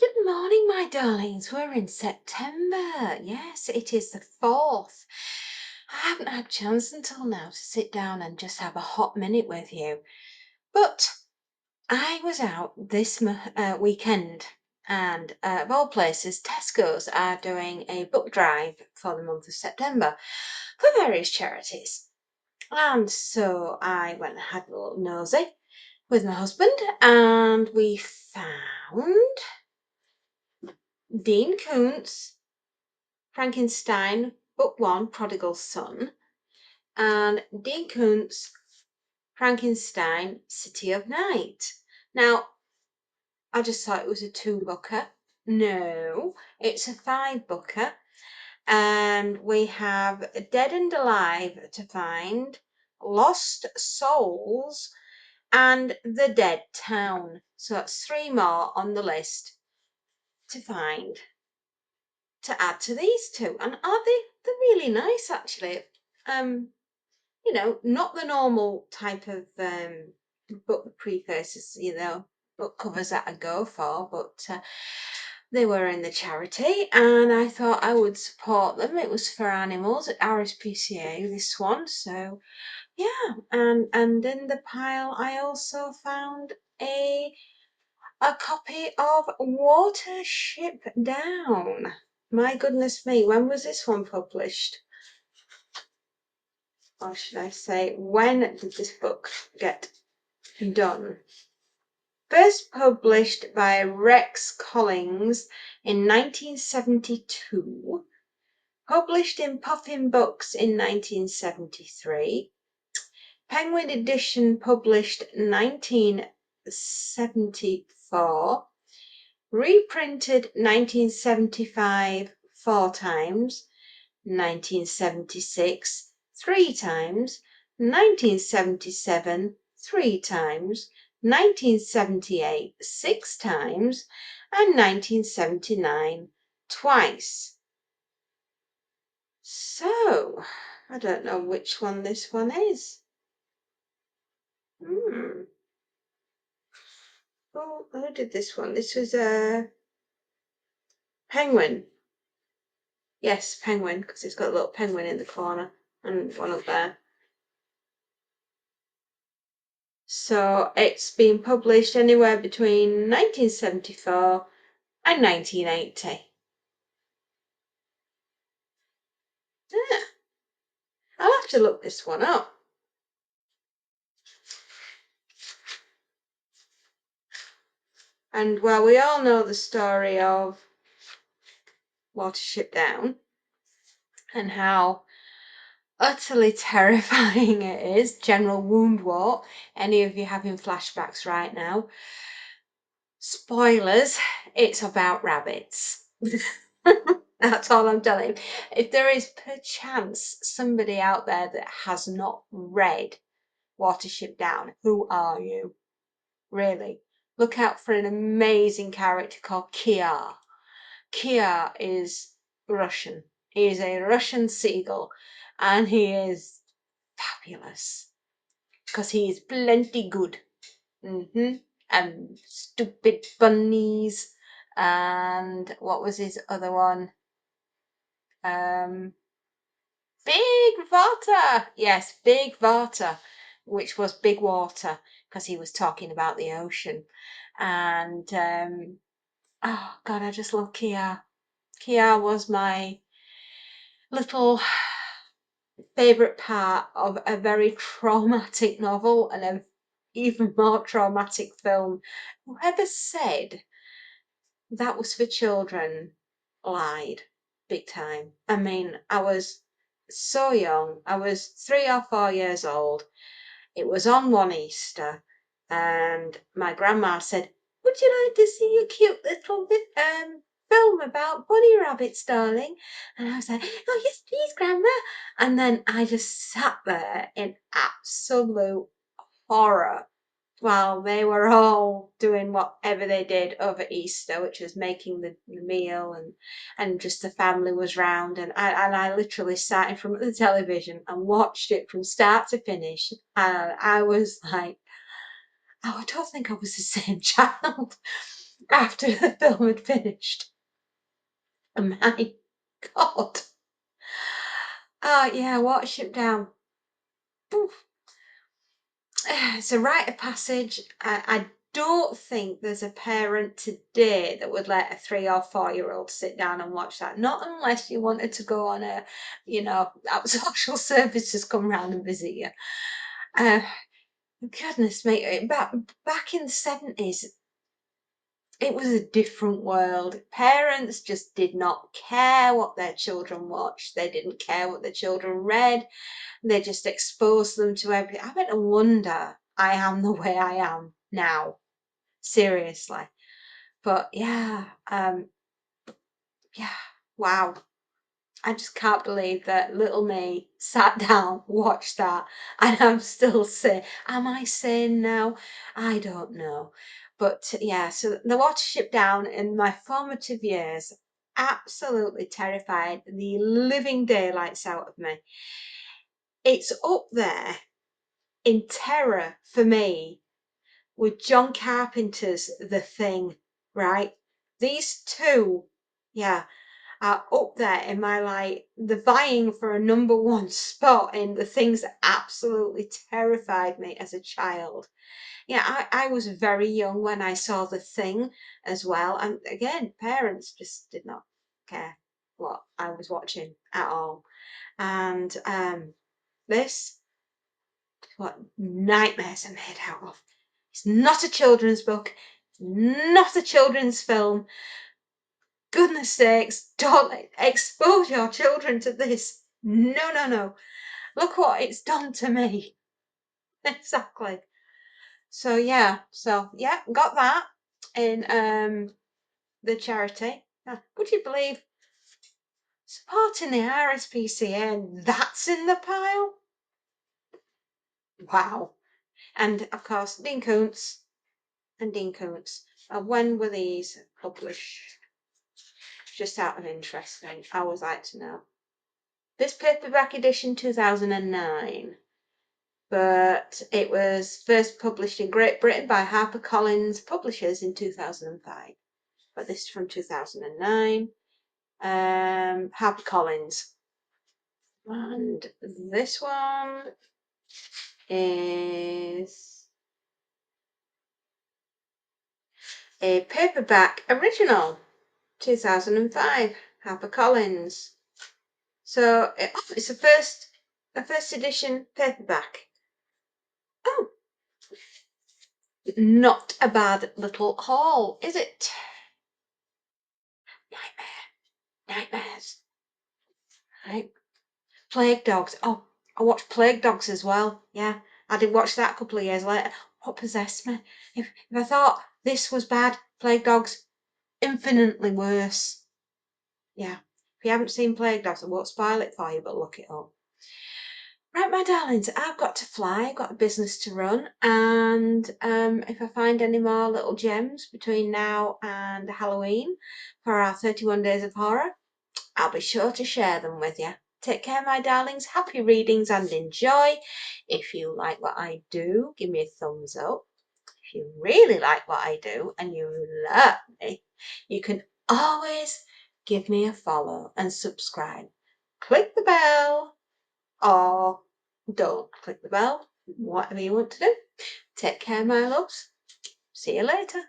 Good morning, my darlings. We're in September. Yes, it is the 4th. I haven't had a chance until now to sit down and just have a hot minute with you. But I was out this weekend, and of all places, Tesco's are doing a book drive for the month of September for various charities. And so I went and had a little nosy with my husband, and we found Dean Koontz, Frankenstein, Book 1, Prodigal Son, and Dean Koontz, Frankenstein, City of Night. Now, I just thought it was a 2-booker. No, it's a 5-booker. And we have Dead and Alive to find, Lost Souls, and The Dead Town. So that's 3 more on the list to find, to add to these 2. And they're really nice, actually. Not the normal type of book prefaces, book covers that I go for, but they were in the charity, and I thought I would support them. It was for animals at RSPCA, this one, so yeah. And in the pile, I also found a copy of Watership Down. My goodness me, when was this one published? Or should I say, when did this book get done? First published by Rex Collings in 1972, published in Puffin Books in 1973, Penguin Edition published 1974, reprinted 1975 4 times, 1976 3 times, 1977 3 times, 1978 6 times, and 1979 twice. So, I don't know which one this one is. Oh, who did this one? This was a Penguin. Yes, Penguin, because it's got a little penguin in the corner and one up there. So it's been published anywhere between 1974 and 1980. Yeah. I'll have to look this one up. And well, we all know the story of Watership Down and how utterly terrifying it is. General Woundwort. Any of you having flashbacks right now? Spoilers, it's about rabbits. That's all I'm telling you. If there is perchance somebody out there that has not read Watership Down, who are you? Really? Look out for an amazing character called Kiar. Kiar is Russian. He is a Russian seagull, and he is fabulous because he is plenty good. And stupid bunnies, and what was his other one? Big Water. Yes, Big Water, which was big water because he was talking about the ocean. And oh God, I just love Kiar. Kiar was my little favorite part of a very traumatic novel and an even more traumatic film. Whoever said that was for children lied big time. I mean, I was so young. I was 3 or 4 years old. It was on one Easter, and my grandma said, "Would you like to see a cute little film about bunny rabbits, darling?" And I was like, "Oh yes, please, Grandma." And then I just sat there in absolute horror while they were all doing whatever they did over Easter, which was making the meal, and just the family was round, and I literally sat in front of the television and watched it from start to finish, and I was like, oh, I don't think I was the same child. after the film had finished. And my God. Oh yeah, Watership Down. Oof. It's a rite of passage. I don't think there's a parent today that would let a 3 or 4-year-old sit down and watch that. Not unless you wanted to go on a, social services come round and visit you. Goodness me, back in the 70s, it was a different world. Parents just did not care what their children watched. They didn't care what their children read. They just exposed them to everything. I bet no wonder I am the way I am now. Seriously. But yeah, wow. I just can't believe that little me sat down, watched that, and I'm still sane. Am I sane now? I don't know. But yeah, so the Watership Down in my formative years absolutely terrified the living daylights out of me. It's up there in terror for me with John Carpenter's The Thing, right? These two, yeah, are up there in my, like, the vying for a number one spot in the things that absolutely terrified me as a child. Yeah, I was very young when I saw The Thing as well. And again, parents just did not care what I was watching at all. And this, what nightmares are made out of. It's not a children's book, not a children's film. Goodness sakes, don't expose your children to this. No, no, no. Look what it's done to me. Exactly. So yeah, got that in the charity. Would you believe supporting the RSPCA, that's in the pile? Wow. And of course, Dean Koontz. When were these published? Just out of interest, I always like to know. This paperback edition 2009, but it was first published in Great Britain by HarperCollins Publishers in 2005. But this is from 2009, HarperCollins. And this one is a paperback original, 2005, HarperCollins. So it's a first edition paperback. Oh, not a bad little haul, is it? Nightmares. Right. Plague Dogs. Oh, I watched Plague Dogs as well. Yeah, I did watch that a couple of years later. What possessed me? If I thought this was bad, Plague Dogs, infinitely worse. Yeah. If you haven't seen Plague Dogs, I won't spoil it for you, but look it up. Right, my darlings, I've got to fly. I've got a business to run, and if I find any more little gems between now and Halloween for our 31 Days of Horror, I'll be sure to share them with you. Take care, my darlings. Happy readings and enjoy. If you like what I do, give me a thumbs up. If you really like what I do and you love me, you can always give me a follow and subscribe. Click the bell or don't click the bell. Whatever you want to do. Take care, my loves. See you later.